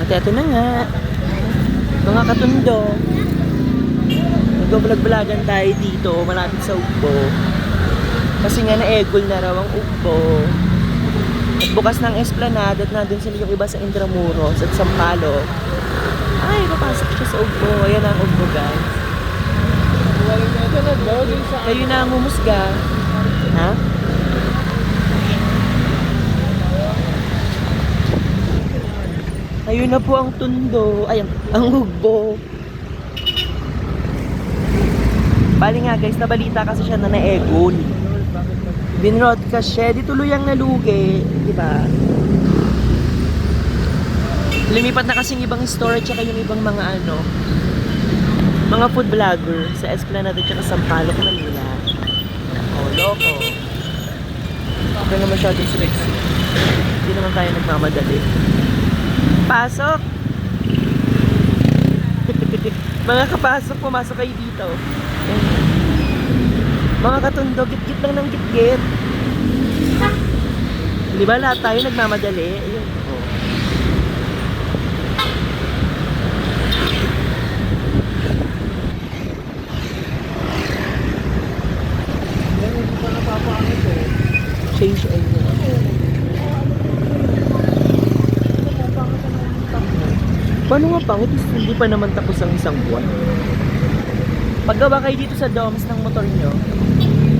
At eto na nga, mga katundo. Nag-vlog-vlogan tayo dito, malapit sa Ugbo. Kasi nga na-egol na raw ang Ugbo. At bukas ng Esplanade at nandun sila yung iba sa Intramuros at Sampaloc. Ay, papasok siya sa Ugbo. Ayan ang Ugbo, guys. Kayo na ang humusga. Ha? Ayun na po ang Tondo. Ay, ang Ugbo. Bali nga guys, nabalita kasi siya na na-egol. Binroadcast siya, di tuluyang nalugi, di ba? Lumipat na kasing ibang store at saka yung ibang mga mga food vlogger sa Esplanade at saka Sampaloc, Manila. Oh, loko. Okay na masyadong sexy. Hindi naman tayo nagmamadali. Pasok! Mga kapasok, pumasok kayo dito. Mga katundo, git-git lang ng git-git. Di ba lahat tayo nagmamadali? Ayun. Oh. Hindi pa napapangit eh. Change oil na. Paano nga pangit? Hindi pa naman tapos ang isang buwan. Paggawa kayo dito sa domes ng motor nyo,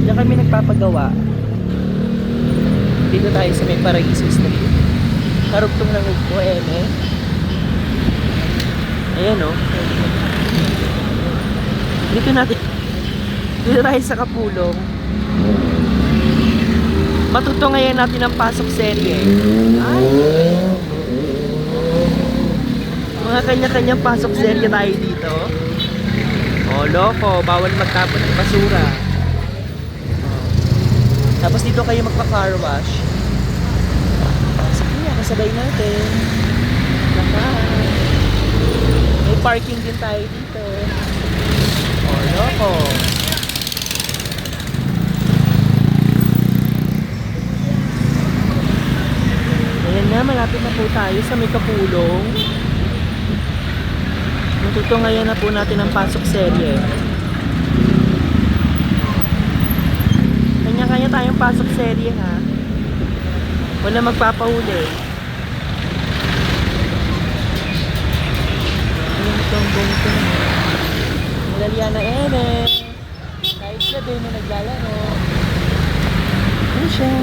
diyan kami nagpapagawa. Dito tayo sa may Paraiso Street. Karugtong ng Ugbo, Ayan o. Dito tayo sa Kapulong. Matutunghayan natin ang pasok serye. Ay! Mga kanya-kanyang pasok serye tayo dito. Oh, loko, bawal magtapon ng basura. Tapos dito kayo magpa-car wash. Sige nga, kasabay natin. Lakas. May parking din tayo dito. Oh, loko. Ayan na, malapit na po tayo sa may Kapulong. Matutunghayan na po natin ang pasok serye. Kanya-kanya tayong pasok serye, ha. Wala magpapahuli. Ayan itong bongko na. Nilalian na kahit siya din na naglalaro. Ano siya?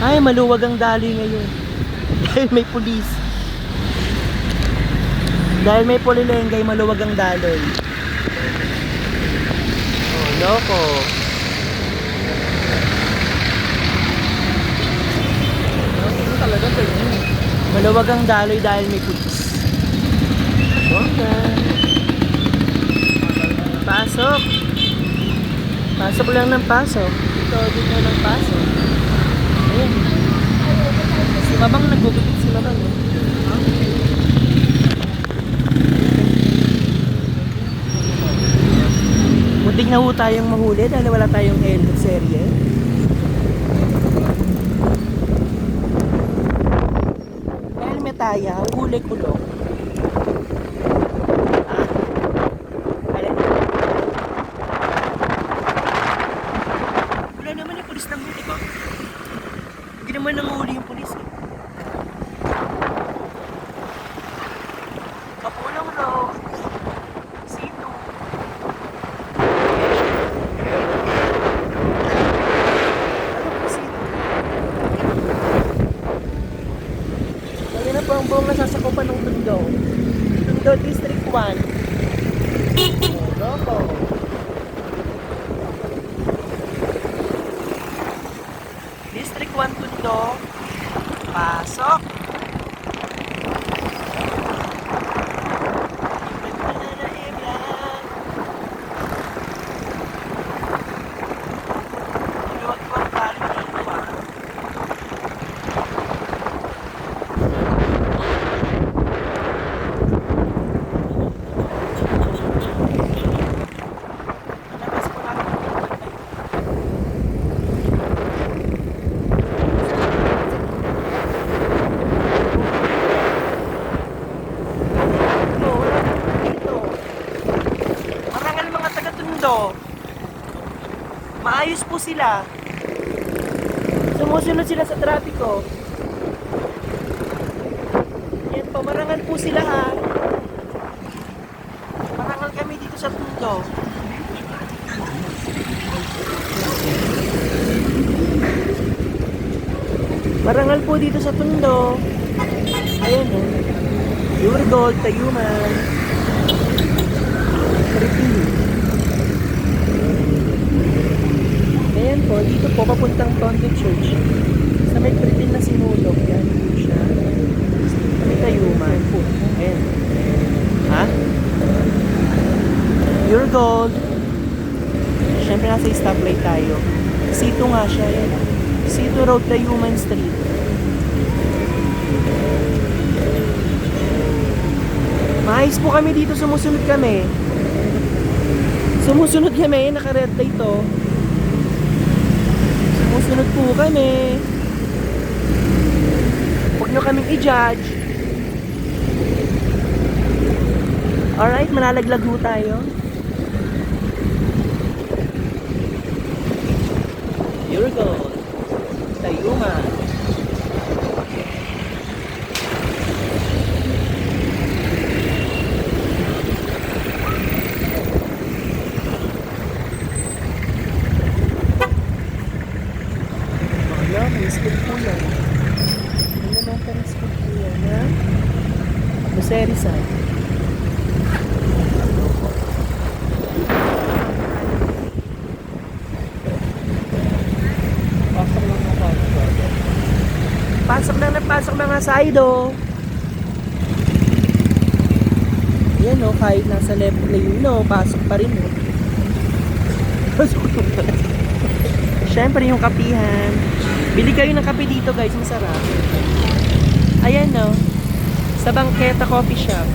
Ay, maluwag ang daloy ngayon. Dahil may pulis. Dahil may pulilengay, maluwag ang daloy. Oh, loko. Talaga ito yun. Maluwag ang daloy dahil may pulis. Okay. Pasok. Pasok lang ng pasok. Ito, dito ng pasok. Ayan. Si Mamang naggugupit si Mamang. Muntik na ho tayong mahuli dahil wala tayong helmet serye. Helmet tayo, huli kulong. Wala naman yung pulis ng huli ko. Hindi naman nanguhuli yung pulis eh. Kapulong Road. Sino? Ayan na po ang buong nasasakupan ng Tondo. Tondo District 1. Loko. District 1 Tondo. Pasok. Obvious po sila. Sumusunod sila sa trapiko. Yan po, marangal po sila ha. Marangal kami dito sa pundo. Marangal po dito sa pundo. Ayan o. Pure gold, tayuman. Creepy. Ayan po, dito po papuntang Tondo Church. Sa may pritin na sinulog. Yan po siya. Sa may tayuman. Ayan. Ha? Pure gold. Siyempre nasa stoplight tayo. C2 nga siya. Yan. C2 Road, Tayuman Street. Maayos po kami dito, sumusunod kami. Sumusunod kami, naka-red light to. Sumusunod po kami. Huwag nyo kaming i-judge. Alright, malalaglag ho tayo. Here we go. Tayuman. May school po yan. Elementary school po yan, ha? Jose Rizal. Pasok mga saido. Yan o, kahit nasa level lane no, pasok pa rin o. Siyempre yung kapihan. Bili kayo ng kape dito guys, masarap. Ayan no, sa Bangketa Coffee Shop.